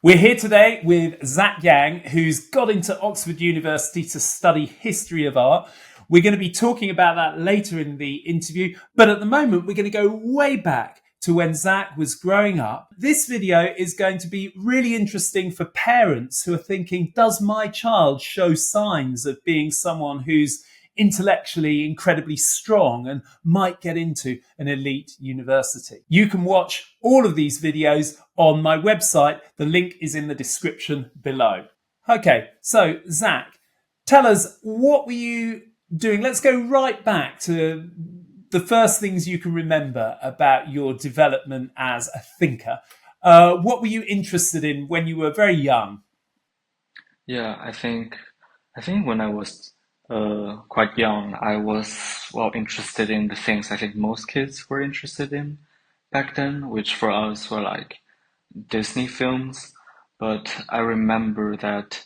We're here today with Zac Yang, who's got into Oxford University to study history of art. We're going to be talking about that later in the interview, but at the moment we're going to go way back to when Zac was growing up. This video is going to be really interesting for parents who are thinking, does my child show signs of being someone who's intellectually incredibly strong and might get into an elite university? You can watch all of these videos on my website. The link is in the description below. Okay, so Zac, tell us, what were you doing? Let's go right back to the first things you can remember about your development as a thinker. What were you interested in when you were very young? Yeah, I think when I was quite young, I was interested in the things I think most kids were interested in back then, which for us were like Disney films. But I remember that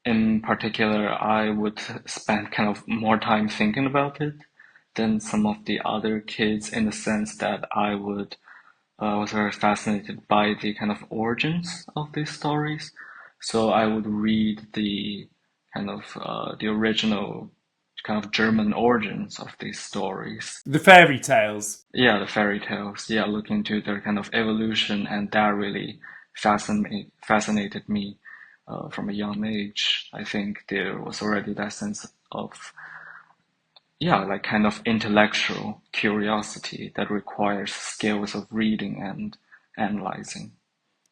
in particular, I would spend kind of more time thinking about it than some of the other kids in the sense that I was very fascinated by the kind of origins of these stories. So I would read the kind of the original kind of German origins of these stories. The fairy tales. Yeah, the fairy tales. Yeah, look into their kind of evolution, and that really fascinated me from a young age. I think there was already that sense of yeah, like kind of intellectual curiosity that requires skills of reading and analyzing.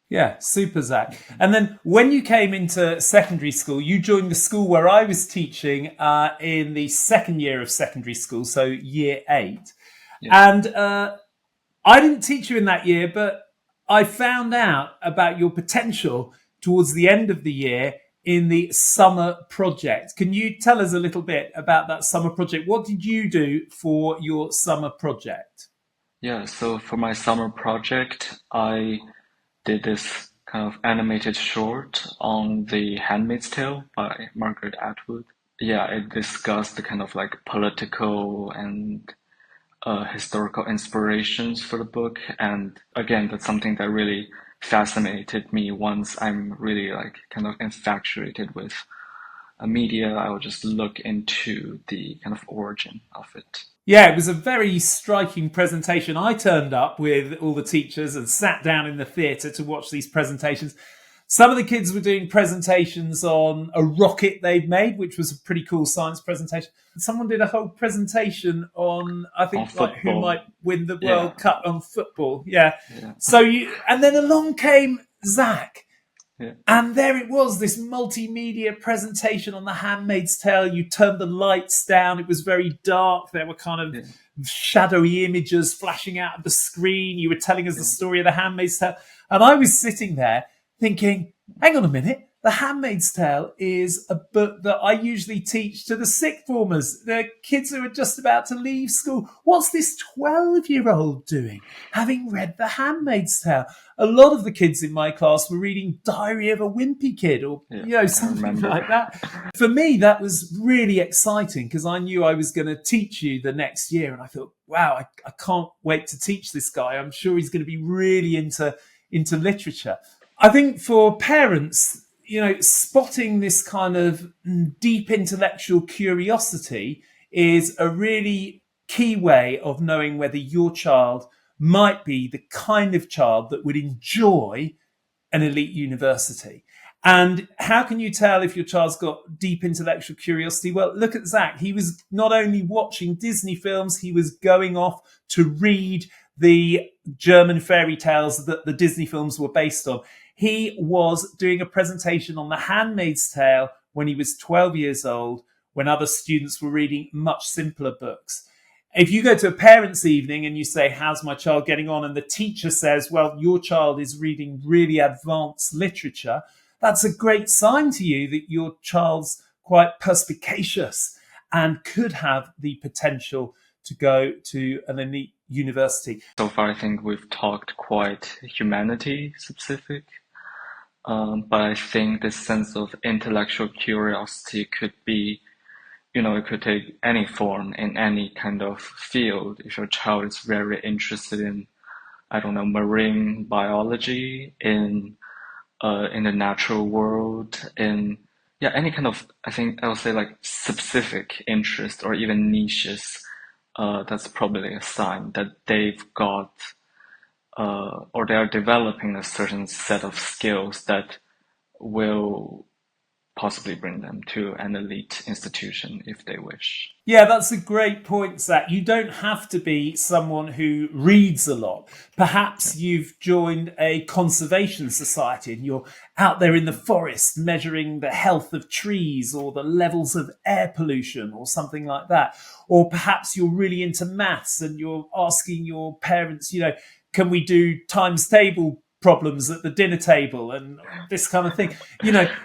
Yeah, super, Zac. And then when you came into secondary school, you joined the school where I was teaching in the second year of secondary school, so year eight. Yeah. And I didn't teach you in that year, but I found out about your potential towards the end of the year in the summer project. Can you tell us a little bit about that summer project? What did you do for your summer project? Yeah, so for my summer project, I did this kind of animated short on The Handmaid's Tale by Margaret Atwood. Yeah, it discussed the kind of like political and historical inspirations for the book. And again, that's something that really fascinated me once I'm really like kind of infatuated with a media. I will just look into the kind of origin of it. Yeah, it was a very striking presentation. I turned up with all the teachers and sat down in the theatre to watch these presentations. Some of the kids were doing presentations on a rocket they'd made, which was a pretty cool science presentation. Someone did a whole presentation on, I On think, like who football. might win the Yeah, World Cup on football. Yeah. yeah, And then along came Zac. yeah, And there it was, this multimedia presentation on The Handmaid's Tale. You turned the lights down. It was very dark. There were kind of yeah, shadowy images flashing out of the screen. You were telling us the yeah, story of The Handmaid's Tale. And I was sitting there thinking, hang on a minute. The Handmaid's Tale is a book that I usually teach to the sixth formers, the kids who are just about to leave school. What's this 12-year-old doing, having read The Handmaid's Tale? A lot of the kids in my class were reading Diary of a Wimpy Kid or, yeah. I something remember. like that. For me, that was really exciting because I knew I was going to teach you the next year. And I thought, wow, I can't wait to teach this guy. I'm sure he's going to be really into literature. I think for parents, spotting this kind of deep intellectual curiosity is a really key way of knowing whether your child might be the kind of child that would enjoy an elite university. And how can you tell if your child's got deep intellectual curiosity? Well, look at Zac. He was not only watching Disney films, he was going off to read the German fairy tales that the Disney films were based on. He was doing a presentation on The Handmaid's Tale when he was 12 years old, when other students were reading much simpler books. If you go to a parents' evening and you say, how's my child getting on? And the teacher says, well, your child is reading really advanced literature, that's a great sign to you that your child's quite perspicacious and could have the potential to go to an elite university. So far, I think we've talked quite humanity specific, but I think this sense of intellectual curiosity could be, it could take any form in any kind of field. If your child is very interested in, I don't know, marine biology, in in the natural world, in yeah, any kind of, I think I would say like specific interest or even niches, that's probably a sign that they've got or they are developing a certain set of skills that will possibly bring them to an elite institution if they wish. Yeah, that's a great point, Zach. You don't have to be someone who reads a lot. Yeah, Perhaps you've joined a conservation society and you're out there in the forest measuring the health of trees or the levels of air pollution or something like that. Or perhaps you're really into maths and you're asking your parents, can we do times table problems at the dinner table and this kind of thing,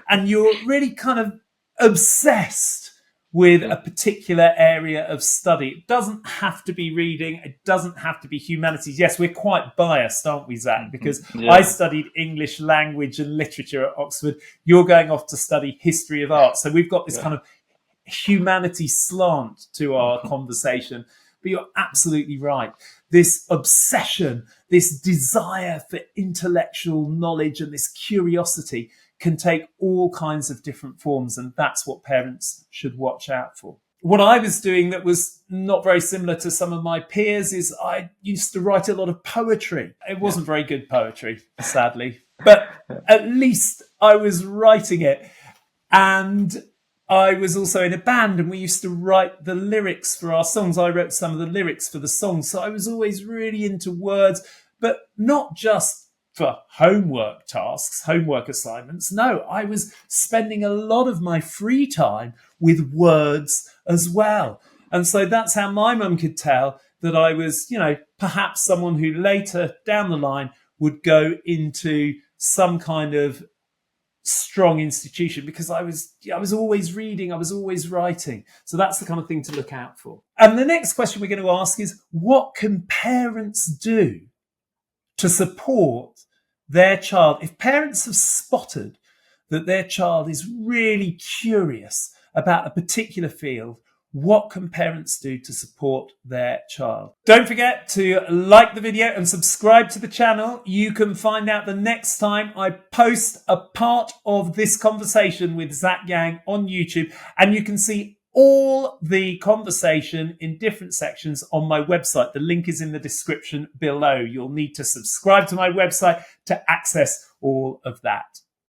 and you're really kind of obsessed with yeah, a particular area of study. It doesn't have to be reading. It doesn't have to be humanities. Yes, we're quite biased, aren't we, Zach? Because I yeah, studied English language and literature at Oxford. You're going off to study history of art. So we've got this yeah. kind of humanity slant to our conversation. But you're absolutely right. This obsession, this desire for intellectual knowledge and this curiosity can take all kinds of different forms. And that's what parents should watch out for. What I was doing that was not very similar to some of my peers is I used to write a lot of poetry. It Yeah. wasn't very good poetry, sadly, but at least I was writing it. And I was also in a band and we used to write the lyrics for our songs. I wrote some of the lyrics for the songs. So I was always really into words, but not just for homework tasks, homework assignments. No, I was spending a lot of my free time with words as well. And so that's how my mum could tell that I was, perhaps someone who later down the line would go into some kind of strong institution because I was always reading, I was always writing. So that's the kind of thing to look out for. And the next question we're going to ask is, what can parents do to support their child if parents have spotted that their child is really curious about a particular field? What can parents do to support their child? Don't forget to like the video and subscribe to the channel. You can find out the next time I post a part of this conversation with Zac Yang on YouTube, and you can see all the conversation in different sections on my website. The link is in the description below. You'll need to subscribe to my website to access all of that.